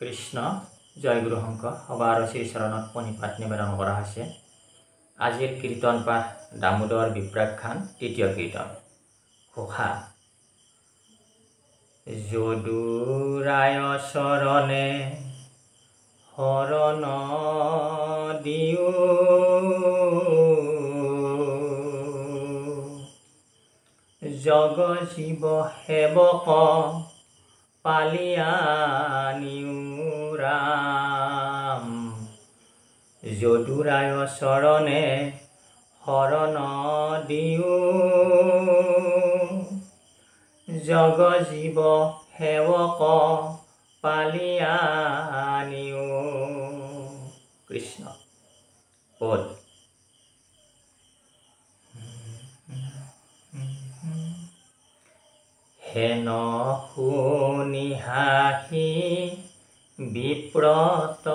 কৃষ্ণ জয় গুৰু শংকৰ সবাৰ শ্ৰীচৰণত প্ৰণিপাত নিবেদন কৰা হৈছে। আজিৰ কীৰ্তন পাঠ দামোদৰ বিপ্ৰাখ্যান তৃতীয় কীৰ্তন ঘোষা। যদুৰায় চৰণে শৰণ দিও, জগ জীৱ সেৱক পালিয়া নিউ ৰাম। যদুৰায় চৰণে শৰণ দিও, জগ জীৱ সেৱক পালিয়া নিউ। কৃষ্ণ বল। হেন শুনি হাঁহি বিপ্ৰত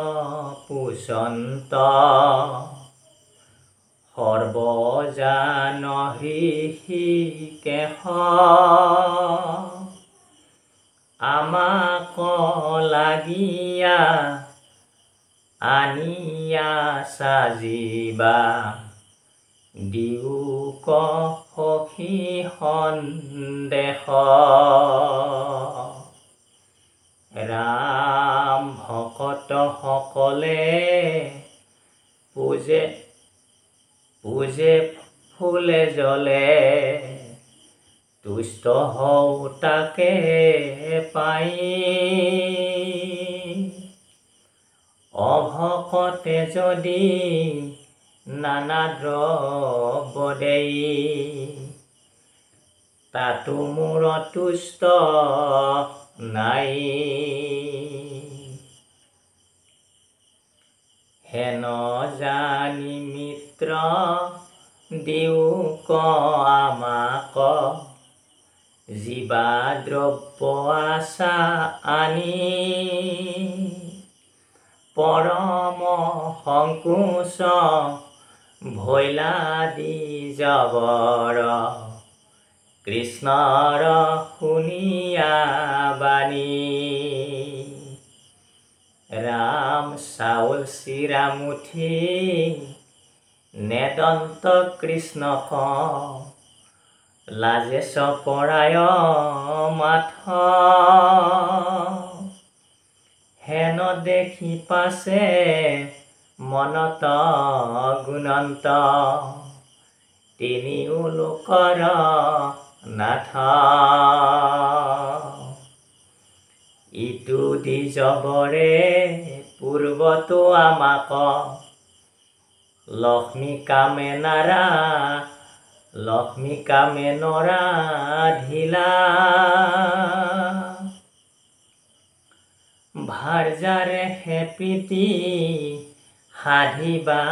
পুষন্ত, সৰ্বজান হৃষিকেশ আমাক লাগিয়া আনিয়া সাজিবা। দিওক সখী সন্দেশ, ৰাম ভকত সকলে পূজে ফুলে জলে। তুষ্ট হও তাকে পাই, অভকতে যদি নানা দ্ৰব্য দেই। তাতো মোৰ তুষ্ট নাই, হেন জানি মিত্ৰ দিওক আমাক। জীৱা দ্ৰব্য আশা আনি, পৰম সংকোচ ভৈলা দি জবৰ। কৃষ্ণৰ শুনিয়া বাণী, ৰাম চাউল চিৰা মুঠি নেদন্ত কৃষ্ণক। লাজে চপৰায় মাথ, হেন দেখি পাছে মনত গুণন্ত। তিনিও লোকৰ নাথ, ইটো দি জবৰে পূৰ্বতো আমাক। লক্ষ্মী কামে নৰাধিলা, ভাৰ্যাৰে হে প্ৰীতি সাধিবা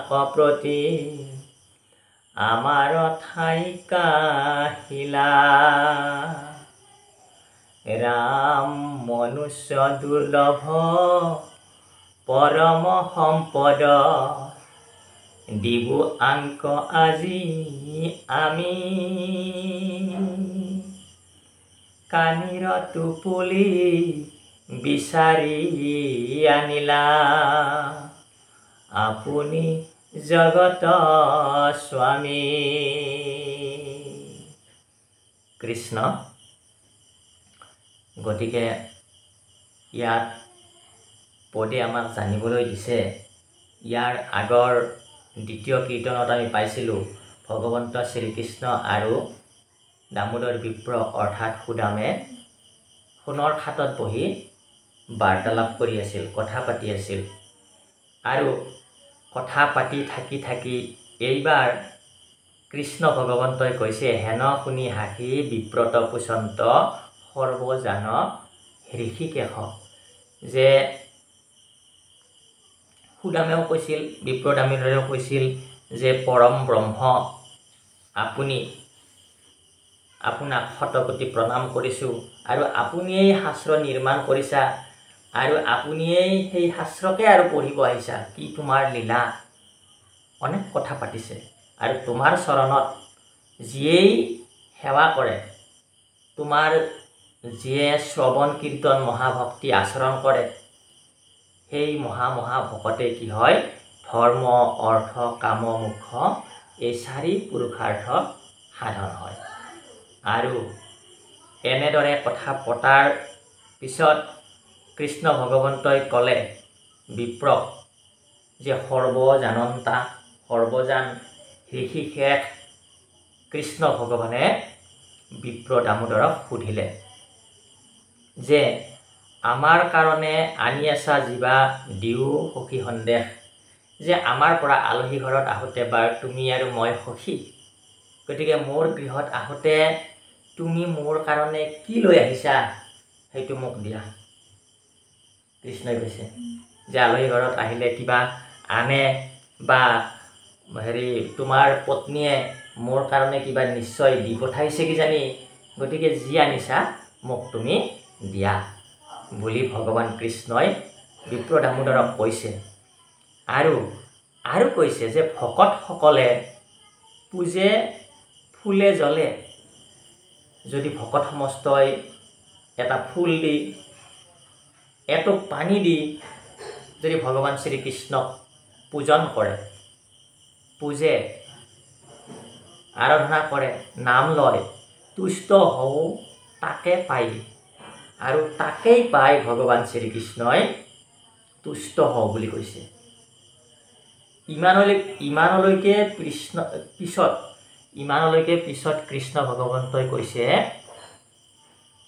কপ্ৰতি। আমাৰ ঠাই কাহিলা, ৰাম মনুষ্য দুৰ্লভ পৰম সম্পদ। দিবু আংক আজি আমি, কানিৰ টোপুলি বিচাৰি আনিলা। আপুনি জগত স্বামী। কৃষ্ণ। গতিকে ইয়াত পদে আমাক জানিবলৈ দিছে। ইয়াৰ আগৰ দ্বিতীয় কীৰ্তনত আমি পাইছিলোঁ ভগৱন্ত শ্ৰীকৃষ্ণ আৰু দামোদৰ বিপ্ৰ অৰ্থাৎ সুদামে সোণৰ খাটত বহি বাৰ্তালাপ কৰি আছিল, কথা পাতি আছিল। আৰু কথা পাতি থাকি এইবাৰ কৃষ্ণ ভগৱন্তই কৈছে, হেন শুনি হাঁহি বিপ্ৰত পুষন্ত, সৰ্বজান হৃষিকেশ। যে সুদামেও কৈছিল, বিপ্ৰদামোদৰেও কৈছিল যে পৰম ব্ৰহ্ম আপুনি, আপোনাক শতকোটি প্ৰণাম কৰিছোঁ। আৰু আপুনিয়েই শাস্ত্ৰ নিৰ্মাণ কৰিছা, আৰু আপুনিয়েই সেই শাস্ত্ৰকে আৰু পঢ়িব আহিছা। কি তোমাৰ লীলা। অনেক কথা পাতিছে। আৰু তোমাৰ চৰণত যিয়েই সেৱা কৰে, তোমাৰ যিয়ে শ্ৰৱণ কীৰ্তন মহাভক্তি আচৰণ কৰে সেই মহাভকতে কি হয় ধৰ্ম অৰ্থ কাম মোক্ষ এই 4 পুৰুষাৰ্থ সাধন হয়। আৰু এনেদৰে কথা পতাৰ পিছত কৃষ্ণ ভগৱন্তই ক'লে বিপ্ৰক যে সৰ্বজানন্তা সৰ্বজান ঋষিশেষ কৃষ্ণ ভগৱানে বিপ্ৰ দামোদৰক সুধিলে যে আমাৰ কাৰণে আনি আছা যিবা দিও সখী সন্দেহ, যে আমাৰ পৰা আলহী ঘৰত আহোঁতে বাৰ তুমি আৰু মই সখী, গতিকে মোৰ গৃহত আহোঁতে তুমি মোৰ কাৰণে কি লৈ আহিছা সেইটো মোক দিয়া। কৃষ্ণই কৈছে যে আলহী ঘৰত আহিলে কিবা আনে বা তোমাৰ পত্নীয়ে মোৰ কাৰণে কিবা নিশ্চয় দি পঠাইছে কিজানি, গতিকে যি আনিছা মোক তুমি দিয়া বুলি ভগৱান কৃষ্ণই বিপ্ৰ দামোদৰক কৈছে। আৰু কৈছে যে ভকতসকলে পূজে ফুলে জলে, যদি ভকত সমস্তই এটা ফুল দি এটোপ পানী দি যদি ভগৱান শ্ৰীকৃষ্ণক পূজন কৰে, পূজে আৰাধনা কৰে, নাম লয়, তুষ্ট হওঁ তাকে পাই, আৰু তাকেই পাই ভগৱান শ্ৰীকৃষ্ণই তুষ্ট হওঁ বুলি কৈছে। ইমানলৈকে পিছত কৃষ্ণ ভগৱন্তই কৈছে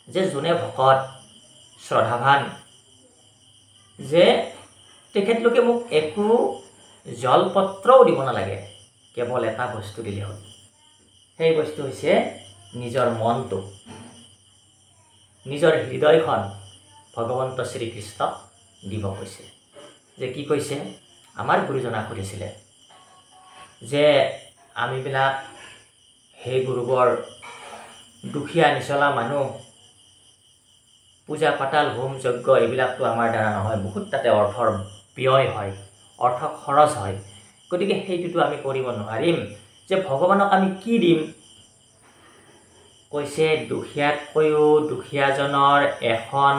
যে যোনে ভকত শ্ৰদ্ধাৱান, যে তেখেতলোকে মোক একো জলপত্ৰও দিব নালাগে, কেৱল এটা বস্তু দিলে হ'ল। সেই বস্তু হৈছে নিজৰ মনটো, নিজৰ হৃদয়খন ভগৱন্ত শ্ৰীকৃষ্ণক দিব কৈছে। যে কি কৈছে, আমাৰ গুৰুজনাক সুধিছিলে যে আমিবিলাক হে গুৰুবৰ দুখীয়া নিচলা মানুহ, পূজা পাতাল হোম যজ্ঞ এইবিলাকতো আমাৰ দ্বাৰা নহয়, বহুত তাতে অৰ্থৰ ব্যয় হয়, অৰ্থ খৰচ হয়, গতিকে সেইটোতো আমি কৰিব নোৱাৰিম, যে ভগৱানক আমি কি দিম। কৈছে দুখীয়াতকৈও দুখীয়াজনৰ এখন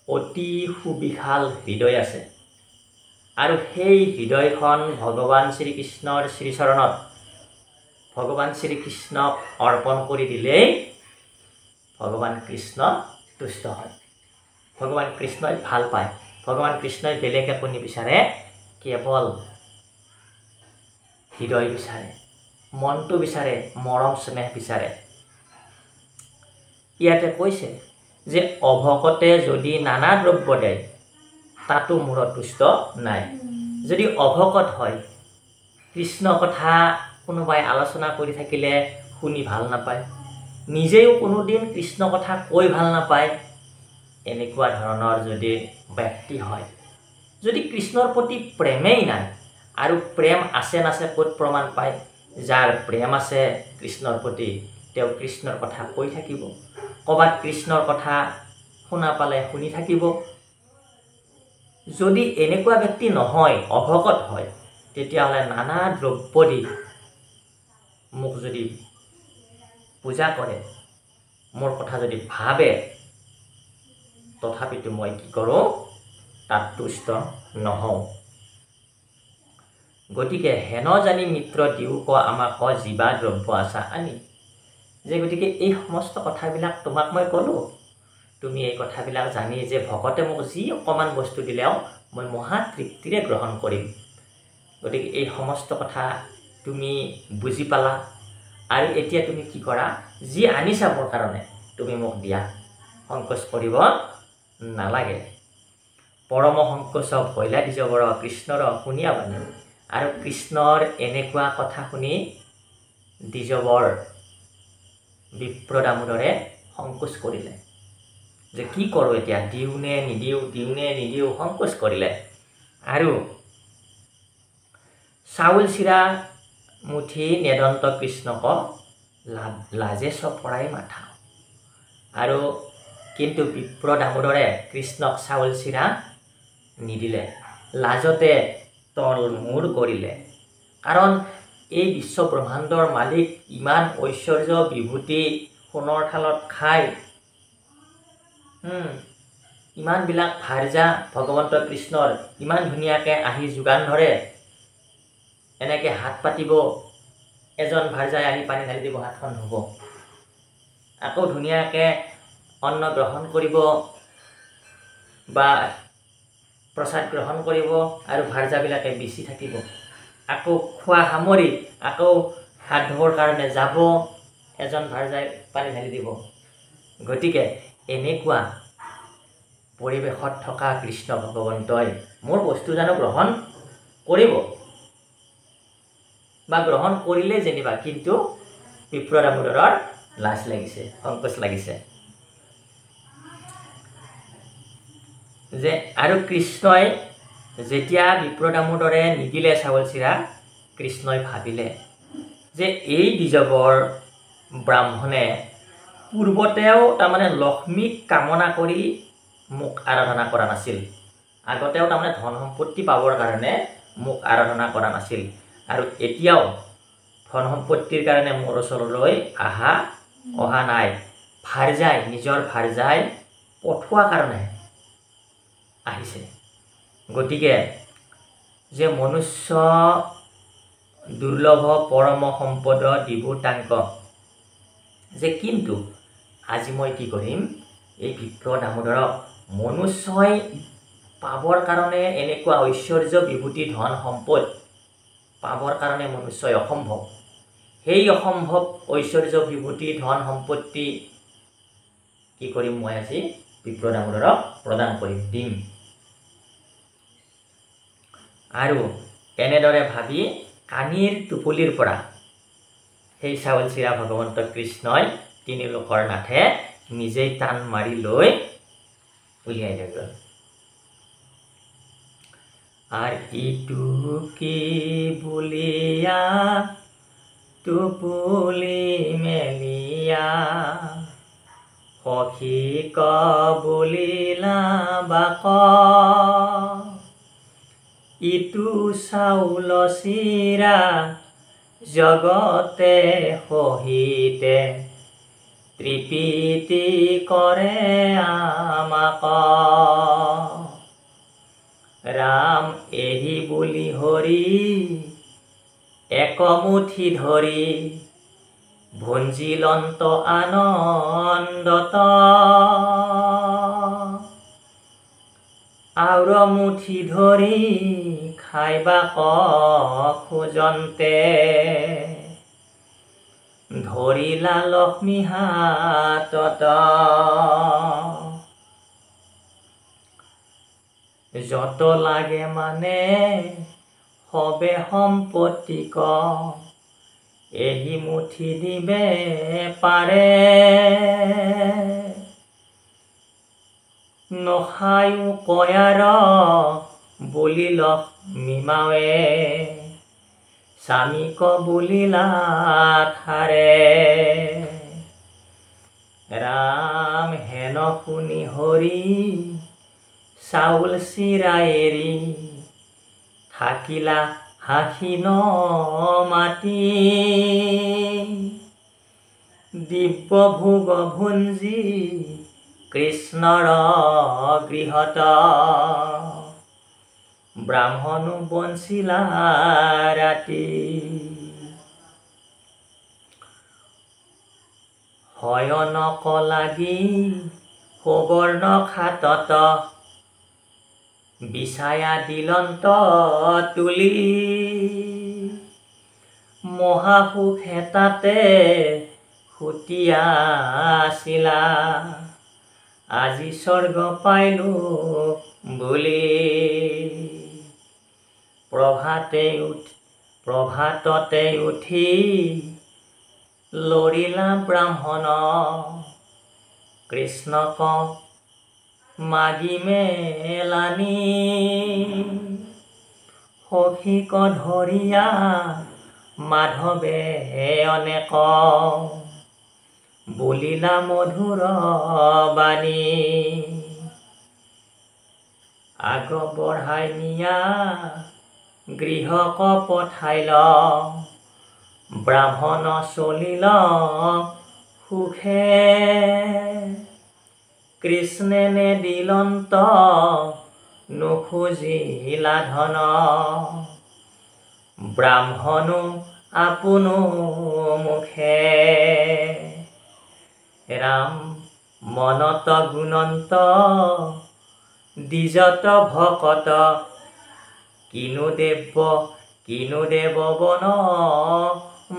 অতি সুবিশাল হৃদয় আছে, আৰু সেই হৃদয়খন ভগৱান শ্ৰীকৃষ্ণৰ শ্ৰীচৰণত ভগৱান শ্ৰীকৃষ্ণক অৰ্পণ কৰি দিলেই ভগৱান কৃষ্ণ তুষ্ট হয়, ভগৱান কৃষ্ণই ভাল পায়। ভগৱান কৃষ্ণই বেলেগ একো নিবিচাৰে, কেৱল হৃদয় বিচাৰে, মনটো বিচাৰে, মৰম স্নেহ বিচাৰে। ইয়াতে কৈছে যে অভকতে যদি নানা দ্ৰব্য দেয় তাতো মোৰ তুষ্ট নাই। যদি অভকত হয়, কৃষ্ণ কথা কোনোবাই আলোচনা কৰি থাকিলে শুনি ভাল নাপায়, নিজেও কোনোদিন কৃষ্ণ কথা কৈ ভাল নাপায়, এনেকুৱা ধৰণৰ যদি ব্যক্তি হয়, যদি কৃষ্ণৰ প্ৰতি প্ৰেমেই নাই, আৰু প্ৰেম আছে নাছে ক'ত প্ৰমাণ পায়, যাৰ প্ৰেম আছে কৃষ্ণৰ প্ৰতি তেওঁ কৃষ্ণৰ কথা কৈ থাকিব, ক'ৰবাত কৃষ্ণৰ কথা শুনা পালে শুনি থাকিব। যদি এনেকুৱা ব্যক্তি নহয়, অভকত হয়, তেতিয়াহ'লে নানা দ্ৰব্য দি মোক যদি পূজা কৰে, মোৰ কথা যদি ভাবে, তথাপিতো মই কি কৰোঁ, তাত তুষ্ট নহওঁ। গতিকে হেন জানি মিত্ৰ দিওঁক আমাক জীৱা দ্ৰব্য আছা আনি, যে গতিকে এই সমস্ত কথাবিলাক তোমাক মই ক'লোঁ, তুমি এই কথাবিলাক জানি যে ভকতে মোক যি অকণমান বস্তু দিলেও মই মহা তৃপ্তিৰে গ্ৰহণ কৰিম। গতিকে এই সমস্ত কথা তুমি বুজি পালা, আৰু এতিয়া তুমি কি কৰা, যি আনিছা মোৰ কাৰণে তুমি মোক দিয়া, সংকোচ কৰিব নালাগে। পৰম সংকোচ ভৈলা দ্বিজবৰ কৃষ্ণৰ শুনিয়া বাণী, আৰু কৃষ্ণৰ এনেকুৱা কথা শুনি দ্বিজবৰ বিপ্ৰ দামোদৰে সংকোচ কৰিলে, যে কি কৰোঁ এতিয়া, দিওঁনে নিদিওঁ সংকোচ কৰিলে। আৰু চাউল চিৰা মুঠি নেদন্ত কৃষ্ণক লাজে চপৰাই মাথা। আৰু কিন্তু বিপ্ৰ দামোদৰে কৃষ্ণক চাউল চিৰা নিদিলে, লাজতে তল মূৰ কৰিলে। কাৰণ এই বিশ্ব ব্ৰহ্মাণ্ডৰ মালিক ইমান ঐশ্বৰ্য বিভূতি সোণৰ থালত খায়, ইমানবিলাক ভাৰ্যা ভগৱন্ত কৃষ্ণৰ ইমান ধুনীয়াকৈ আহি যোগান ধৰে, এনেকৈ হাত পাতিব, এজন ভাৰ্যাই আহি পানী ঢালি দিব, হাতখন ধুব, আকৌ ধুনীয়াকৈ অন্ন গ্ৰহণ কৰিব বা প্ৰসাদ গ্ৰহণ কৰিব আৰু ভাৰ্যাবিলাকে বিচি থাকিব, আকৌ খোৱা সামৰি আকৌ হাত ধুবৰ কাৰণে যাব, এজন ভাৰ্যাই পানী ঢালি দিব। গতিকে এনেকুৱা পৰিৱেশত থকা কৃষ্ণ ভগৱন্তই মোৰ বস্তু জানো গ্ৰহণ কৰিব বা গ্ৰহণ কৰিলে যেনিবা, কিন্তু বিপ্ৰ দামোদৰৰ লাজ লাগিছে, সংকোচ লাগিছে যে। আৰু কৃষ্ণই যেতিয়া বিপ্ৰ দামোদৰে নিদিলে চাউল চিৰা, কৃষ্ণই ভাবিলে যে এই দ্বিজবৰ ব্ৰাহ্মণে পূৰ্বতেও তাৰমানে লক্ষ্মীক কামনা কৰি মোক আৰাধনা কৰা নাছিল, আগতেও তাৰমানে ধন সম্পত্তি পাবৰ কাৰণে মোক আৰাধনা কৰা নাছিল, আৰু এতিয়াও ধন সম্পত্তিৰ কাৰণে মোৰ ওচৰলৈ অহা নাই। ভাৰ্যাই, নিজৰ ভাৰ্যাই পঠোৱা কাৰণে আহিছে। গতিকে যে মনুষ্য দুৰ্লভ পৰম সম্পদ দিবুতাংক, যে কিন্তু আজি মই কি কৰিম, এই বিপ্ৰ দামোদৰক মনুষ্যই পাবৰ কাৰণে এনেকুৱা ঐশ্বৰ্য বিভূতি ধন সম্পদ পাবৰ কাৰণে মনুষ্যই অসম্ভৱ, সেই অসম্ভৱ ঐশ্বৰ্য বিভূতি ধন সম্পত্তি কি কৰিম, মই আজি বিপ্ৰ দামোদৰক প্ৰদান কৰিম, দিম। আৰু এনেদৰে ভাবি কানিৰ টোপলিৰ পৰা সেই চাউল চিৰা ভগৱন্ত কৃষ্ণই তিনি লোকৰ নাথে নিজেই টান মাৰি লৈ উলিয়াই লৈ গ'ল। আর ইটু কি বুলিয়া টুপুলি মেলিয়া, সখী ক বুলিলা বাক, ইটু চাউল চিৰা জগতে সহিতে, তৃপ্তি কৰে আমাক। ৰাম এহি বুলি হৰি একমুঠি ধৰি, ভঞ্জিলন্ত আনন্দত, আউৰ মুঠি ধৰি খাইবা খোজন্তে, ধৰিলা লক্ষ্মী হাতত। যত লাগে মানে হবে সম্পত্তিক, এহি মুঠি দিবে পাৰে, নখায়ো কয়াৰ বুলি লক্ষ্মী মাৱে, স্বামীক বুলিলা থাৰে। ৰাম হেন শুনি হৰি চাউল চিৰা এৰি, থাকিলা হাসি ন মাতি, দিব্য ভোগ ভুঞ্জি কৃষ্ণৰ গৃহত, ব্ৰাহ্মণো বঞ্চিলা ৰাতি। শয়নক লাগি সুবৰ্ণ খাতত, বিছায়া দিলন্ত তুলি, মহাসুখে তাতে সুতিয়াছিলা, আজি স্বৰ্গ পাইলো বুলি। প্ৰভাততে উঠি লৰিলা ব্ৰাহ্মণ, কৃষ্ণক মাগি মেলানি, সখীক ধৰিয়া মাধৱে অনেক, বলিলা মধুৰ বাণী। আগ বঢ়াই নিয়া গৃহক পঠাইল, ব্ৰাহ্মণ চলিল সুখে, কৃষ্ণে নে দিলন্ত নুখুজিলা ধন ব্ৰাহ্মণো আপোনো মুখে ৰাম মনত গুণন্ত দ্বিজত ভকত কিনো দেৱ বন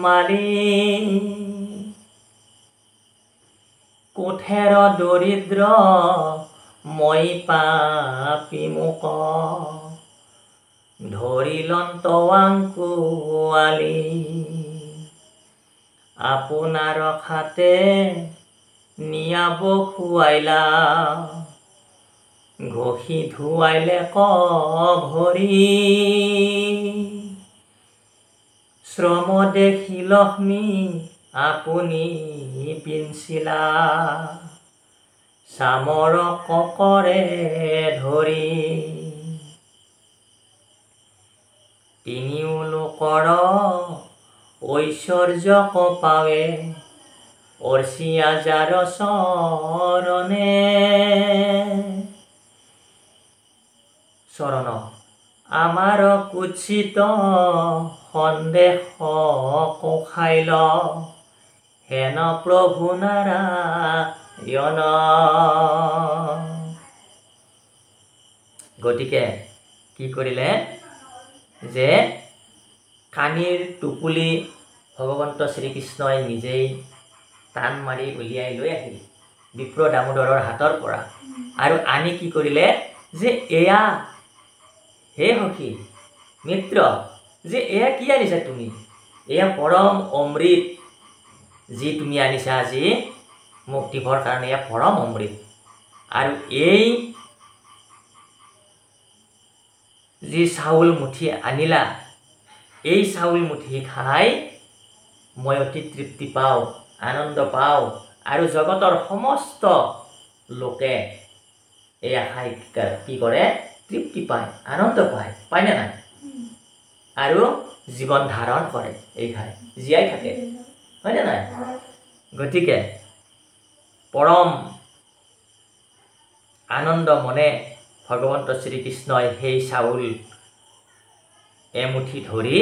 মালি কোঠেৰ দৰিদ্ৰ মই পাপি মোক ধৰিলন্ত আংকুৱালি আপোনাৰ খাতে নিয়াব খুৱাইলা ঘষি ধুৱাইলে ভৰি শ্ৰম দেখি লক্ষ্মী আপুনি পিন্চিলা চামৰ ককৰে ধৰি তিনিও লোকৰ ঐশ্বৰ্য কপাৱে অৰ্চিয়া যাৰ চৰণ আমাৰ কুচিত সন্দেহ কখাইল হেন প্ৰভু নাৰায়ণ। গতিকে কি কৰিলে যে কানিৰ টোপুলি ভগৱন্ত শ্ৰীকৃষ্ণই নিজেই টান মাৰি উলিয়াই লৈ আহিল বিপ্ৰ দামোদৰৰ হাতৰ পৰা আৰু আনি কি কৰিলে যে এয়া হে সখী মিত্ৰ যে এয়া কি আনিছা তুমি এয়া পৰম অমৃত যি তুমি আনিছা আজি মোক দিবৰ কাৰণে এয়া পৰম অমৃত আৰু এই যি চাউল মুঠি আনিলা এই চাউল মুঠি খাই মই অতি তৃপ্তি পাওঁ আনন্দ পাওঁ আৰু জগতৰ সমস্ত লোকে এয়া খাই কি কৰে তৃপ্তি পায় আনন্দ পায় নে নাই আৰু জীৱন ধাৰণ কৰে এই খাই জীয়াই থাকে হয়নে নাই। গতিকে পৰম আনন্দ মনে ভগৱন্ত শ্ৰীকৃষ্ণই সেই চাউল এমুঠি ধৰি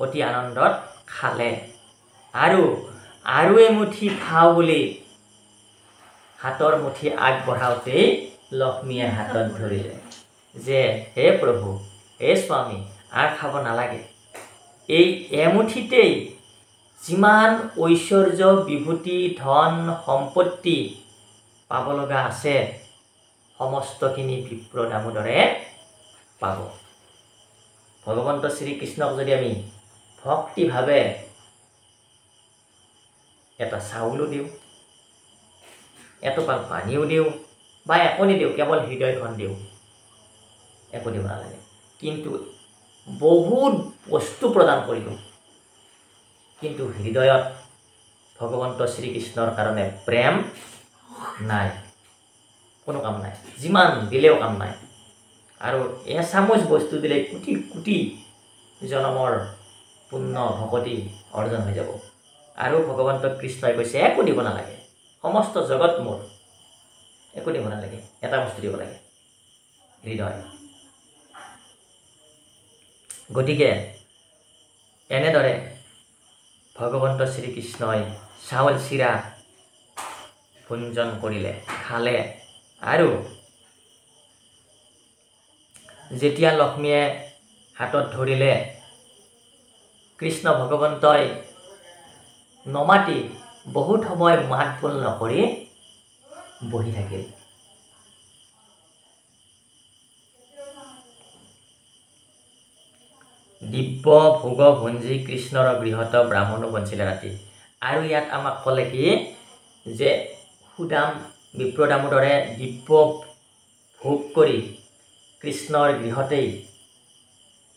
অতি আনন্দত খালে আৰু এমুঠি খাওঁ বুলি হাতৰ মুঠি আগবঢ়াওঁতেই লক্ষ্মীয়ে হাতত ধৰিলে যে হে প্ৰভু হে স্বামী আৰু খাব নালাগে এই এমুঠিতেই যিমান ঐশ্বৰ্য বিভূতি ধন সম্পত্তি পাব লগা আছে সমস্তখিনি বিপ্ৰ দামোদৰে পাব। ভগৱন্ত শ্ৰীকৃষ্ণক যদি আমি ভক্তিভাৱে এটা চাউলো দিওঁ এটোপাল পানীও দিওঁ বা একো নিদিওঁ কেৱল হৃদয়খন দিওঁ একো দিব নালাগে কিন্তু বহুত বস্তু প্ৰদান কৰিলোঁ কিন্তু হৃদয়ত ভগৱন্ত শ্ৰীকৃষ্ণৰ কাৰণে প্ৰেম নাই কোনো কাম নাই যিমান দিলেও কাম নাই আৰু এচামুচ বস্তু দিলে কোটি কোটি জনমৰ পুণ্য ভকতি অৰ্জন হৈ যাব আৰু ভগৱন্ত কৃষ্ণই কৈছে একো দিব নালাগে সমস্ত জগত মোৰ একো দিব নালাগে এটা বস্তু দিব লাগে হৃদয়। গতিকে এনেদৰে ভগৱন্ত শ্ৰীকৃষ্ণই চাউল চিৰা ভোজন কৰিলে খালে আৰু যেতিয়া লক্ষ্মীয়ে হাতত ধৰিলে কৃষ্ণ ভগৱন্তই নমাতি বহুত সময় মাত বোল নকৰি বহি থাকিল। দিব্য ভোগ ভঞ্জী কৃষ্ণৰ গৃহত ব্ৰাহ্মণো বঞ্চিলে ৰাতি আৰু ইয়াত আমাক ক'লে কি যে সুদাম বিপ্ৰ দামোদৰে দিব্য ভোগ কৰি কৃষ্ণৰ গৃহতেই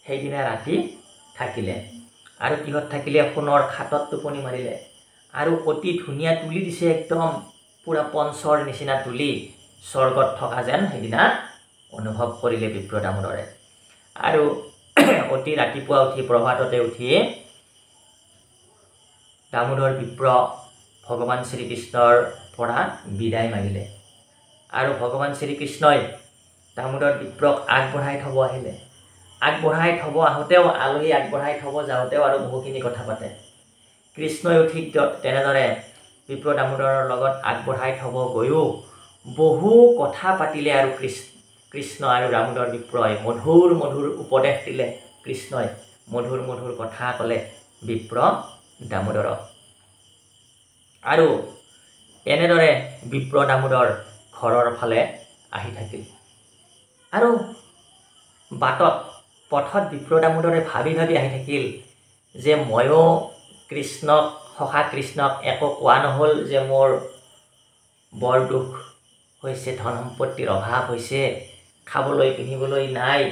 সেইদিনা ৰাতি থাকিলে আৰু কিহত থাকিলে সোণৰ খাটত টোপনি মাৰিলে আৰু অতি ধুনীয়া তুলি দিছে একদম পুৰা পঞ্চৰ নিচিনা তুলি স্বৰ্গত থকা যেন সেইদিনা অনুভৱ কৰিলে বিপ্ৰ দামোদৰে আৰু অতি ৰাতিপুৱা উঠি প্ৰভাততে উঠি দামোদৰ বিপ্ৰ ভগৱান শ্ৰীকৃষ্ণৰ পৰা বিদায় মাগিলে আৰু ভগৱান শ্ৰীকৃষ্ণই দামোদৰ বিপ্ৰক আগবঢ়াই থ'ব আহিলে। আগবঢ়াই থ'ব আহোঁতেও আলহী আগবঢ়াই থ'ব যাওঁতেও আৰু বহুখিনি কথা পাতে। কৃষ্ণইও ঠিক তেনেদৰে বিপ্ৰ দামোদৰৰ লগত আগবঢ়াই থ'ব গৈও বহু কথা পাতিলে আৰু কৃষ্ণ আৰু দামোদৰ বিপ্ৰই মধুৰ মধুৰ উপদেশ দিলে। কৃষ্ণই মধুৰ মধুৰ কথা ক'লে বিপ্ৰ দামোদৰক। আৰু এনেদৰে বিপ্ৰ দামোদৰ ঘৰৰ ফালে আহি থাকিল। আৰু পথত বিপ্ৰ দামোদৰে ভাবি ভাবি আহি থাকিল যে ময়ো সখা কৃষ্ণক একো কোৱা নহ'ল যে মোৰ বৰ দুখ হৈছে, ধন সম্পত্তিৰ অভাৱ হৈছে, খাবলৈ পিন্ধিবলৈ নাই।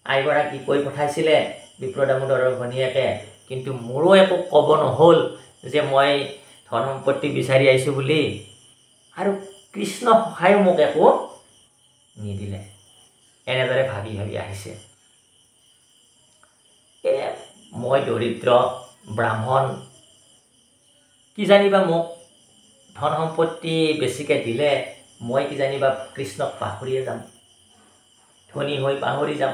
আইগৰাকী কৈ পঠাইছিলে বিপ্ৰ দামোদৰৰ ঘনীয়েকে, কিন্তু মোৰো একো ক'ব নহ'ল যে মই ধন সম্পত্তি বিচাৰি আহিছোঁ বুলি। আৰু কৃষ্ণ সখায়ো মোক একো নিদিলে। এনেদৰে ভাবি ভাবি আহিছে। মই দৰিদ্ৰ ব্ৰাহ্মণ, কিজানিবা মোক ধন সম্পত্তি বেছিকৈ দিলে মই কিজানিবা কৃষ্ণক পাহৰিয়ে যাম, ধনী হৈ পাহৰি যাম।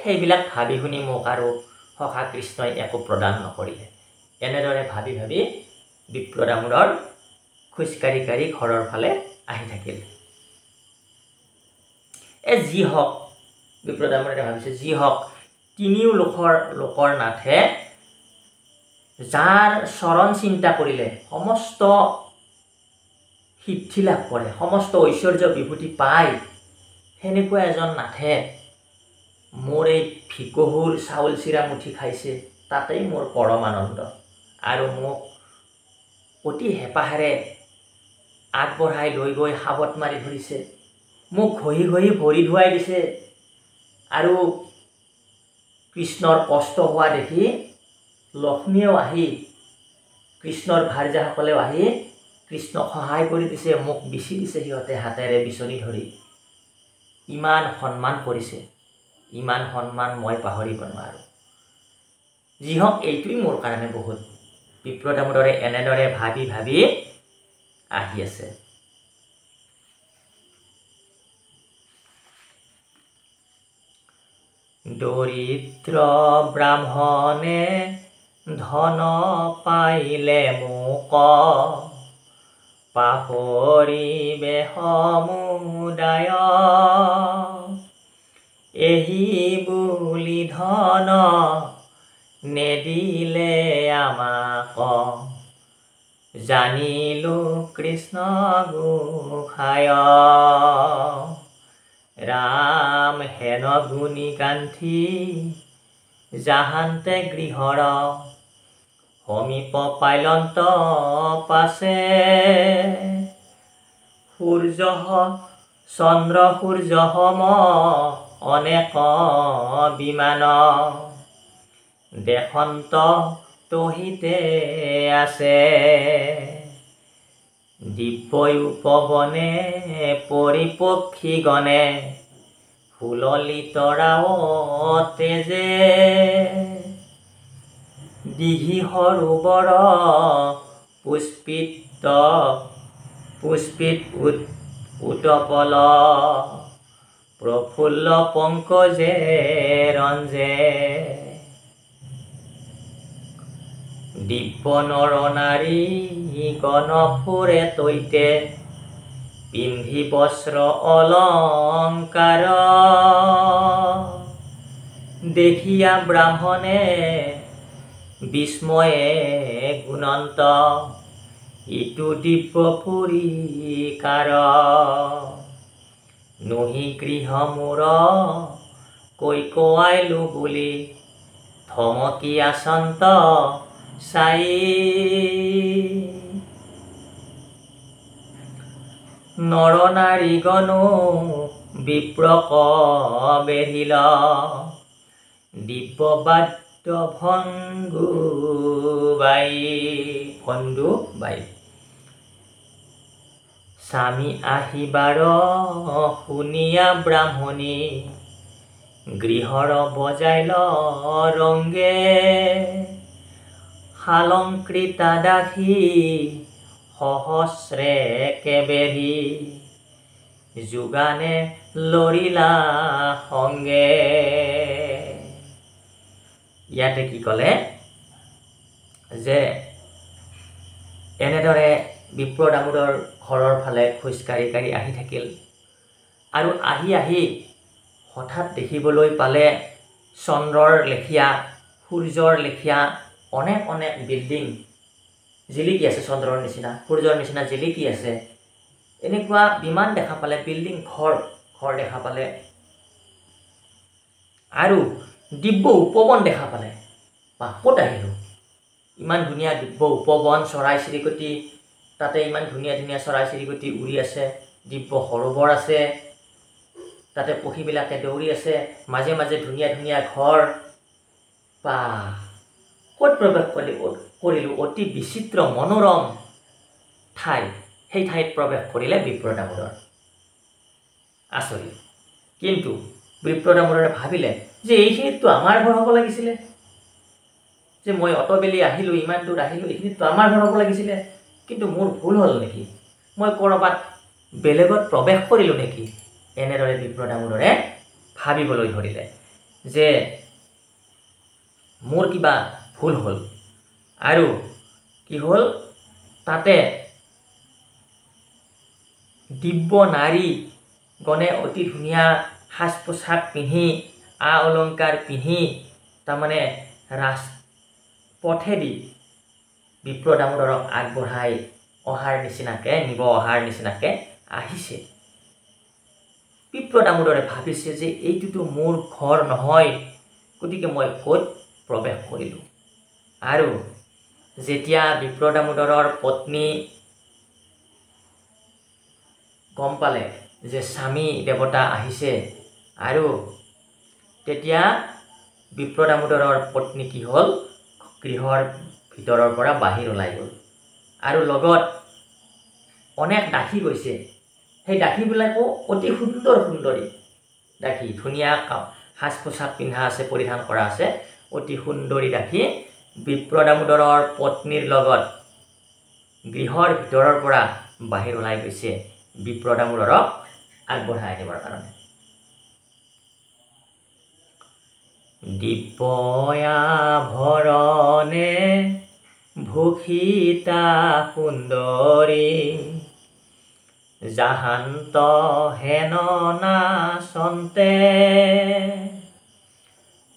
সেইবিলাক ভাবি শুনি মোক আৰু সখা কৃষ্ণই একো প্ৰদান নকৰিলে। এনেদৰে ভাবি ভাবি বিপ্ৰ দামোদৰ খোজকাঢ়ি কাঢ়ি ঘৰৰ ফালে আহি থাকিল। যি হওক, বিপ্ৰ দামোদৰে ভাবিছে যি হওক, তিনিও লোকৰ নাথে যাৰ চৰণ চিন্তা কৰিলে সমস্ত সিদ্ধি লাভ কৰে, সমস্ত ঐশ্বৰ্য বিভূতি পায়, সেনেকুৱা এজন নাথে মোৰ এই ভিকহুৰ চাউল চিৰা মুঠি খাইছে, তাতেই মোৰ পৰম আনন্দ। আৰু মোক অতি হেঁপাহেৰে আগবঢ়াই লৈ গৈ সাবত মাৰি ধৰিছে, মোক ঘঁহি ঘঁহি ভৰি ধুৱাই দিছে। আৰু কৃষ্ণৰ কষ্ট হোৱা দেখি লক্ষ্মীয়েও আহি, কৃষ্ণৰ ভাৰ্যাসকলেও আহি কৃষ্ণক সহায় কৰি দিছে, মোক বিচি দিছে সিহঁতে হাতেৰে বিচনি ধৰি। ইমান সন্মান কৰিছে, ইমান সন্মান মই পাহৰিব নোৱাৰোঁ। যি হওক, এইটোৱেই মোৰ কাৰণে বহুত। বিপ্ৰ দামোদৰে এনেদৰে ভাবি ভাবি আহি আছে। দৰিদ্ৰ ব্ৰাহ্মণে ধন পাইলে মোক, পাহৰিবে সমুদায়। এহি বুলি ধন নেদিলে আমাক, জানিলো কৃষ্ণ গোসাঁয়। ৰাম হেন গুণী কান্থি জাহান্তে গৃহৰ, সমীপ পাইলন্ত পাছে। চন্দ্ৰ সূৰ্য সম অনেক বিমান, দেশন্ত তহিতে আছে। দিব্যই উপবনে পৰিপক্ষীগণে, সুললিতৰাও তেজে। দিঘি সৰোবৰ পুষ্পিত উৎপল, প্ৰফুল্ল পংকজে ৰঞ্জে। দিব্য নৰ নাৰী গণ ফুৰে তৈতে, পিন্ধি বস্ত্ৰ অলংকাৰ। দেখিয়া ব্ৰাহ্মণে বিস্ময়ে গুণন্ত, ইটো দিব্য পুৰীকাৰ। নহি গৃহ মোৰ কৈকোৱাইলো বুলি, ধমকি আচন্ত চাই। নৰ নাৰীগণো বিপ্ৰক বেঢ়িল, দিব্য বাদ্য ভণ্ডু বাই। স্বামী আহিবাৰ শুনিয়া ব্ৰাহ্মণী, গৃহৰ বজাইল ৰংগে। শালংকৃতা দাসী সহস্ৰে কেবেৰি যোগানে লৰিলা সংগে। ইয়াতে কি ক'লে যে এনেদৰে বিপ্ৰ দামোদৰ ঘৰৰ ফালে খোজকাঢ়ি কাঢ়ি আহি থাকিল আৰু আহি হঠাৎ দেখিবলৈ পালে চন্দ্ৰৰ লেখীয়া সূৰ্যৰ লেখীয়া অনেক বিল্ডিং জিলিকি আছে, চন্দ্ৰৰ নিচিনা সূৰ্যৰ নিচিনা জিলিকি আছে। এনেকুৱা বিমান দেখা পালে, বিল্ডিং ঘৰ দেখা পালে আৰু দিব্য উপবন দেখা পালে। ক'ত আহিলোঁ, ইমান ধুনীয়া দিব্য উপবন, চৰাই চিৰিকটি, তাতে ইমান ধুনীয়া চৰাই চিৰিকটি উৰি আছে, দিব্য সৰোবৰ আছে, তাতে পক্ষীবিলাকে দৌৰি আছে, মাজে মাজে ধুনীয়া ঘৰ। ক'ত প্ৰৱেশ কৰিলোঁ, অতি বিচিত্ৰ মনোৰম ঠাই। সেই ঠাইত প্ৰৱেশ কৰিলে বিপ্ৰ দামোদৰ। আচৰিত। কিন্তু বিপ্ৰ দামোদৰে ভাবিলে যে এইখিনিততো আমাৰ ঘৰ হ'ব লাগিছিলে, যে মই অটবেলি আহিলোঁ, ইমান দূৰ আহিলোঁ, এইখিনিততো আমাৰ ঘৰ হ'ব লাগিছিলে, কিন্তু মোৰ ভুল হ'ল নেকি, মই ক'ৰবাত বেলেগত প্ৰৱেশ কৰিলোঁ নেকি। এনেদৰে বিপ্ৰ দামোদৰে ভাবিবলৈ ধৰিলে যে মোৰ কিবা ভুল হ'ল। আৰু কি হ'ল, তাতে দিব্য নাৰী গণে অতি ধুনীয়া সাজ পোছাক পিন্ধি, অলংকাৰ পিন্ধি, তাৰমানে পথেদি বিপ্ৰ দামোদৰক আগবঢ়াই নিব অহাৰ নিচিনাকে আহিছে। বিপ্ৰ দামোদৰে ভাবিছে যে এইটোতো মোৰ ঘৰ নহয়, গতিকে মই ক'ত প্ৰৱেশ কৰিলোঁ। আৰু যেতিয়া বিপ্ৰ দামোদৰৰ পত্নী গম পালে যে স্বামী দেৱতা আহিছে, আৰু তেতিয়া বিপ্ৰ দামোদৰৰ পত্নী কি হ'ল, গৃহৰ ভিতৰৰ পৰা বাহিৰ ওলাই গ'ল। আৰু লগত অনেক দাসী গৈছে। সেই দাসীবিলাকো অতি সুন্দৰী দাসী, ধুনীয়া সাজ পোছাক পিন্ধা আছে, পৰিধান কৰা আছে, অতি সুন্দৰী দাসী বিপ্ৰ দামোদৰৰ পত্নীৰ লগত গৃহৰ ভিতৰৰ পৰা বাহিৰ ওলাই গৈছে বিপ্ৰ দামোদৰক আগবঢ়াই আনিবৰ কাৰণে। দিব্যাভৰণে ভূষিতা সুন্দৰী জাহান্ত হেন নাচন্তে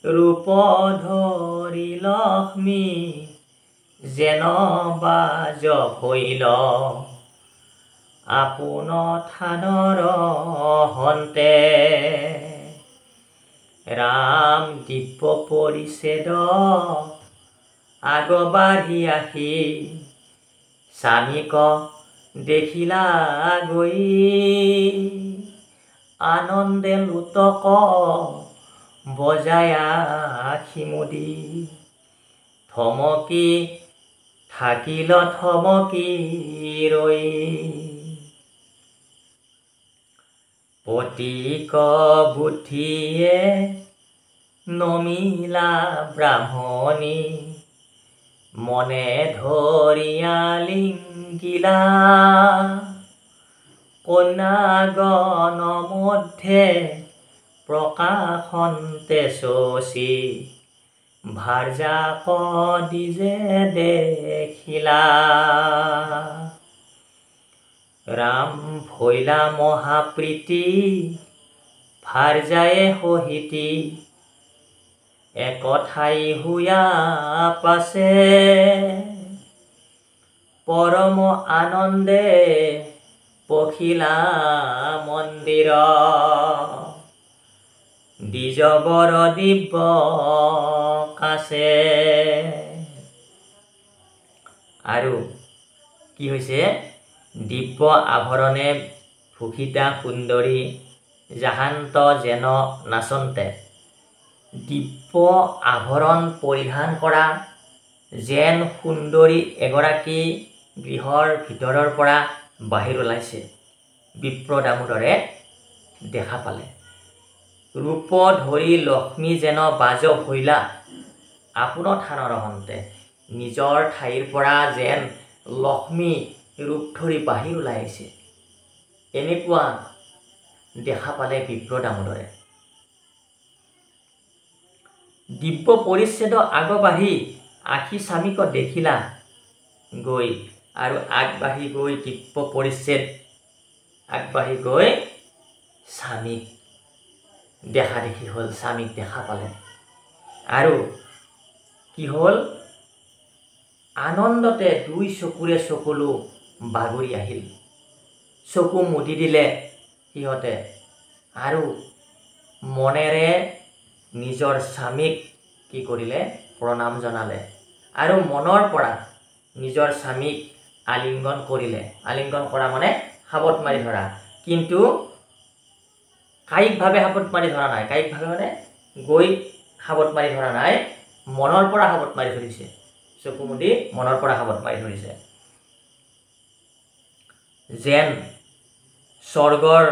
ৰূপ ধৰি লক্ষ্মী যেন বাজ হৈল আপোন থানৰ হন্তে। ৰাম দিব্য পৰিছেদ আগবাঢ়ি আহি স্বামীক দেখিলা গৈ আনন্দে লোতক বজায়া খিমুদি থমকি থাকিল থমকি ৰৈ। পতিক বুদ্ধিয়ে নমিলা ব্ৰাহ্মণী মনে ধৰিয়া লিংগিলা কন্যাগণ মধ্যে প্ৰকাশন্তে শশী ভাৰ্যাক দিজে দেখিলা। ৰাম ভৈলা মহাপ্ৰীতি ভাৰ্যায়ে সহিতি একঠাই হুয়া পাছে পৰম আনন্দে পখিলা মন্দিৰ দ্বিজবৰ দিব্য কাছে। আৰু কি হৈছে, দিব্য আভৰণে ভূষিতা সুন্দৰী জাহান্ত যেন নাচন্তে, দিব্য আভৰণ পৰিধান কৰা যেন সুন্দৰী এগৰাকী গৃহৰ ভিতৰৰ পৰা বাহিৰ ওলাইছে বিপ্ৰ দামোদৰে দেখা পালে। ৰূপ ধৰি লক্ষ্মী যেন বাজ হৈলা আপোন থানৰ হন্তে, নিজৰ ঠাইৰ পৰা যেন লক্ষ্মী ৰূপ ধৰি বাহিৰ ওলাই আহিছে। এনেকুৱা দেখা পালে বিপ্ৰ দামোদৰে। দিব্য পৰিচ্ছেদ আগবাঢ়ি আশী স্বামীক দেখিলা গৈ, আৰু আগবাঢ়ি গৈ দিব্য পৰিচ্ছেদ আগবাঢ়ি গৈ স্বামীক দেখা দেখি হ'ল, স্বামীক দেখা পালে। আৰু কি হ'ল, আনন্দতে দুই চকুৰে চকুলো বাগৰি আহিল, চকু মুদি দিলে সিহঁতে, আৰু মনেৰে নিজৰ স্বামীক কি কৰিলে, প্ৰণাম জনালে, আৰু মনৰ পৰা নিজৰ স্বামীক আলিংগন কৰিলে। আলিংগন কৰা মানে সাবট মাৰি ধৰা, কিন্তু কায়িকভাৱে সাবট মাৰি ধৰা নাই। কায়িকভাৱে মানে গৈ সাবট মাৰি ধৰা নাই, মনৰ পৰা সাবট মাৰি ধৰিছে। চকু মুদি মনৰ পৰা সাবট মাৰি ধৰিছে। যেন স্বৰ্গৰ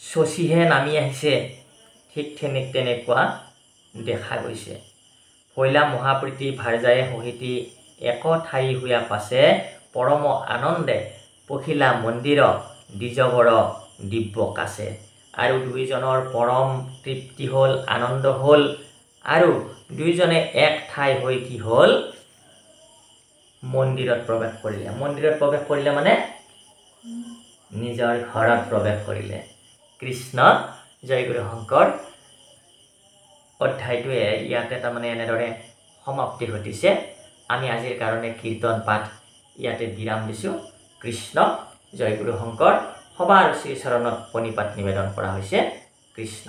শশীহে নামি আহিছে, ঠিক তেনেকুৱা দেখা গৈছে। ভৈলা মহাপ্ৰীতি ভাৰ্যায়ে সহিতি এক ঠাই হোৱা পাছে, পৰম আনন্দে পখিলা মন্দিৰ দ্বিজবৰ দিব্য কাছে। আৰু দুইজনৰ পৰম তৃপ্তি হ'ল, আনন্দ হ'ল, আৰু দুইজনে এক ঠাই হৈ কি হ'ল, মন্দিৰত প্ৰৱেশ কৰিলে। মন্দিৰত প্ৰৱেশ কৰিলে মানে নিজৰ ঘৰত প্ৰৱেশ কৰিলে। কৃষ্ণ জয় গুৰু শংকৰ। অধ্যায়টো ইয়াতে তাৰমানে এনেদৰে সমাপ্তি ঘটিছে। আমি আজিৰ কাৰণে কীৰ্তন পাঠ ইয়াতে বিৰাম দিছোঁ। কৃষ্ণ জয় গুৰু শংকৰ। সবাৰ শ্ৰীচৰণত প্ৰণিপাত নিবেদন কৰা হৈছে। কৃষ্ণ।